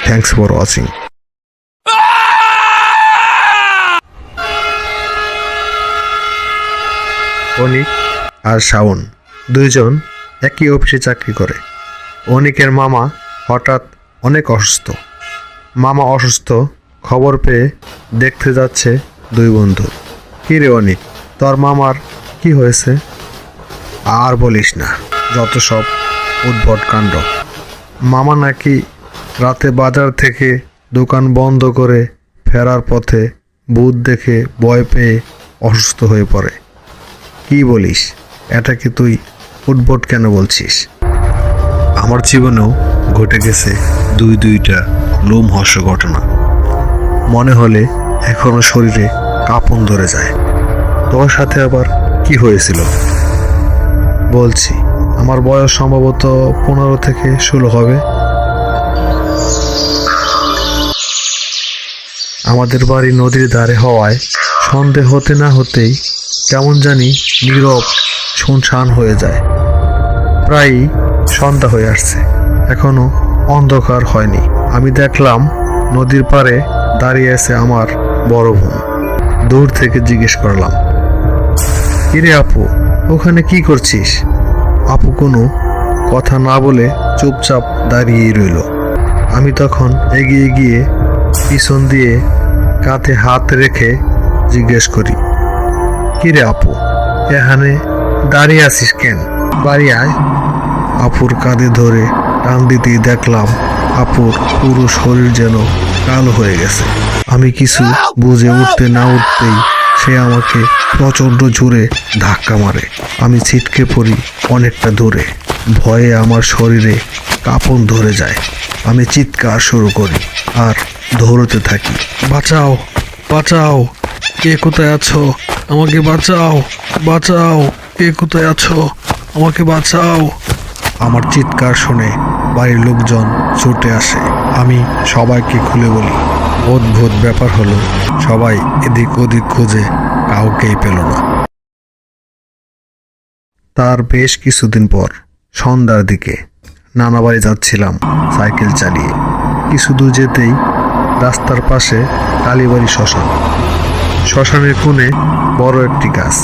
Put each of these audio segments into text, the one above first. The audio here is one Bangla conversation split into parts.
Thanks for watching. অনিক আর শাওন দুইজন একই অফিসে চাকরি করে। অনিকের মামা হঠাৎ অনেক অসুস্থ। মামা অসুস্থ খবর পেয়ে দেখতে যাচ্ছে দুই বন্ধু। কি রে অনিক, তোর মামার কি হয়েছে? আর বলিস না, যত সব উদ্ভট কাণ্ড। মামা নাকি রাতে বাজার থেকে দোকান বন্ধ করে ফেরার পথে ভূত দেখে ভয় পেয়ে অসুস্থ হয়ে পড়ে। কি বলিস? এটাকে তুই উদ্ভট কেন বলছিস? আমার জীবনেও ঘটে গেছে দুইটা লোমহর্ষ ঘটনা। মনে হলে এখনো শরীরে কাঁপন ধরে যায়। তোর সাথে আবার কি হয়েছিল? বলছি, আমার বয়স সম্ভবত 15 থেকে 16 হবে। আমাদের বাড়ি নদীর ধারে হওয়ায় সন্ধে হতে না হতেই কেমন জানি নীরব শুনশান হয়ে যায়। প্রায়ই সন্ধ্যা হয়ে আসছে, এখনো অন্ধকার হয়নি। আমি দেখলাম নদীর পাড়ে দাঁড়িয়ে আছে আমার বড় বোন। দূর থেকে জিজ্ঞেস করলাম, কিরে আপু, ওখানে কি করছিস? আপু কোনো কথা না বলে চুপচাপ দাঁড়িয়েই রইল। আমি তখন এগিয়ে গিয়ে পিছন দিয়ে কাঁধে হাত রেখে জিজ্ঞেস করি, কিরে আপু, এখানে দাঁড়িয়ে আছিস কেন? বাড়ি আয়। আপুর কাঁধে ধরে টান দিতেই দেখলাম আপুর পুরো শরীর যেন কালো হয়ে গেছে। আমি কিছু বুঝে উঠতে না উঠতেই সে আমাকে প্রচণ্ড জোরে ধাক্কা মারে। আমি ছিটকে পড়ি অনেকটা দূরে। ভয়ে আমার শরীরে কাঁপন ধরে যায়। আমি চিৎকার শুরু করি আর দৌড়তে থাকি, বাঁচাও বাঁচাও, কে কোথায় আছো? আমাকে বাঁচাও বাঁচাও, কে কোথায় আছো? আমাকে বাঁচাও। আমার চিৎকার শুনে বাড়ির লোকজন ছুটে আসে। আমি সবাইকে খুলে বলি। অদ্ভুত ব্যাপার হলো, সবাই এদিক ওদিক খুঁজে কাউকেই পেল না। তার বেশ কিছুদিন পর সন্ধ্যার দিকে নানা বাড়ি যাচ্ছিলাম সাইকেল চালিয়ে। কিছু দূর যেতেই রাস্তার পাশে কালীবাড়ি শ্মশান। শ্মশানের কোণে বড় একটি গাছ।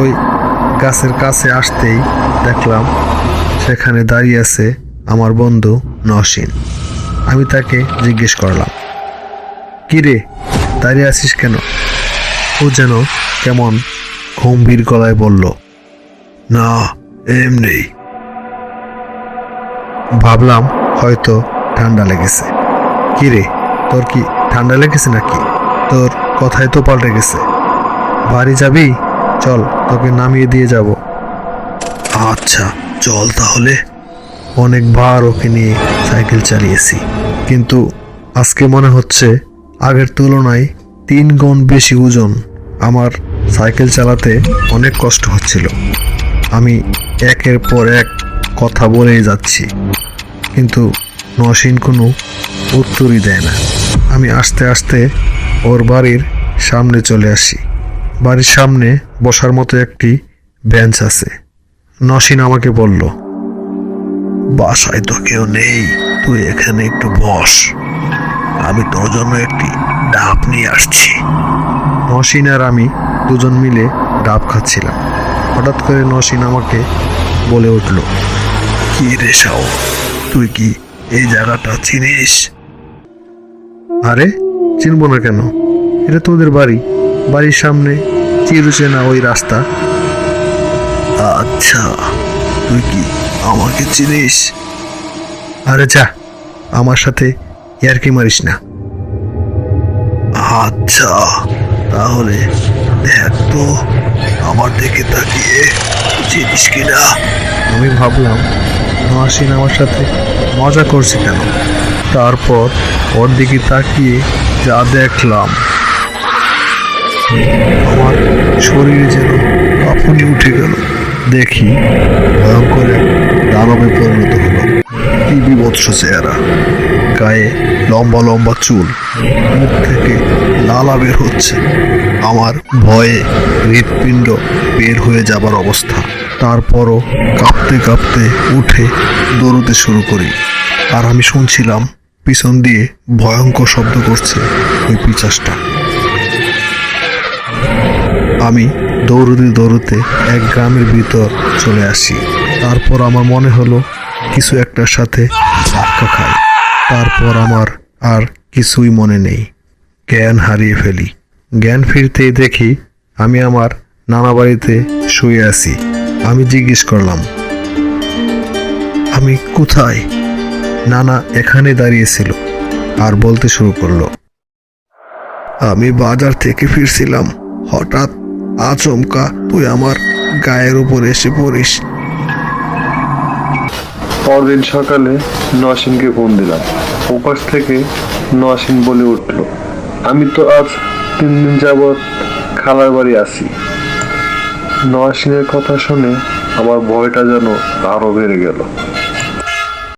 ওই গাছের কাছে আসতেই দেখলাম সেখানে দাঁড়িয়ে আছে আমার বন্ধু নসীন। আমি তাকে জিজ্ঞেস করলাম, কিরে, দাঁড়িয়ে আছিস কেন? ও যেন কেমন গম্ভীর গলায় বলল, না এমনি। ভাবলাম হয়তো ঠান্ডা লেগেছে। কিরে, তোর কি ঠান্ডা লেগেছে নাকি? তোর কথাই তো পাল্টে গেছে। বাড়ি যাবি? চল, তোকে নামিয়ে দিয়ে যাব। আচ্ছা চল তাহলে। অনেকবার ওকে নিয়ে সাইকেল চালিয়েছি, কিন্তু আজকে মনে হচ্ছে আগের তুলনায় 3 গুণ বেশি ওজন। আমার সাইকেল চালাতে অনেক কষ্ট হচ্ছিল। আমি একের পর এক কথা বলেই যাচ্ছি, কিন্তু নসীন কোনো উত্তরই দেয় না। আমি আস্তে আস্তে ওর বাড়ির সামনে চলে আসি। বাড়ির সামনে বসার মতো একটি বেঞ্চ আছে। নসীন আমাকে বলল, বাসায় তো কেউ নেই, তুই এখানে একটু বস, আমি তোর জন্য একটি ডাব নিয়ে আসছি। নসীন আর আমি দুজন মিলে ডাব খাচ্ছিলাম। হঠাৎ করে নসীন আমাকে বলে উঠল, কি রে শাও, তুই কি এই জায়গাটা চিনিস? আরে চিনবো না কেন, এটা তোদের বাড়ি। বাড়ির সামনে চিরচেনা ওই রাস্তা। আচ্ছা, তুই কি আমাকে চিনিস? আরে যা, আমার সাথে ইয়ার্কি মারিস না। আচ্ছা তাহলে দেখ তো আমার দিকে তাকিয়ে চিনিস কিনা। আমি ভাবলাম নসীন আমার সাথে মজা করছে কেন। তারপর ওর দিকে তাকিয়ে যা দেখলাম, আমার শরীরে যেন কাঁপুনি উঠে গেল। দেখি ভয়ঙ্কর এক দানবে পরিণত হলো। কি বিভৎস চেহারা, গায়ে লম্বা লম্বা চুল, মুখ থেকে লালা বের হচ্ছে। আমার ভয়ে হৃৎপিণ্ড বের হয়ে যাবার অবস্থা। তারপরও কাঁপতে কাঁপতে উঠে দৌড়তে শুরু করি। আর আমি শুনছিলাম পিছন দিয়ে ভয়ঙ্কর শব্দ করছে ওই পিচাসটা। আমি দৌড়তে দৌড়তে এক গ্রামের ভিতর চলে আসি। তারপর আমার মনে হলো কিছু একটার সাথে ধাক্কা খাই। তারপর আমার আর কিছুই মনে নেই, জ্ঞান হারিয়ে ফেলি। জ্ঞান ফিরতেই দেখি আমি আমার নানা বাড়িতে শুয়ে আছি। আমি জিজ্ঞেস করলাম, আমি কোথায়? নানা এখানে দাঁড়িয়েছিল আর বলতে শুরু করলো, আমি বাজার থেকে ফিরছিলাম, হঠাৎ আচমকা তুই আমার গায়ের উপর এসে পড়িস। পরদিন সকালে নসীনকে ফোন দিলাম। ওপাশ থেকে নসীন বলে উঠল, আমি তো আজ 3 দিন যাবৎ খালার বাড়ি আছি। নসীনের কথা শুনে আমার ভয়টা যেন আরো বেড়ে গেল।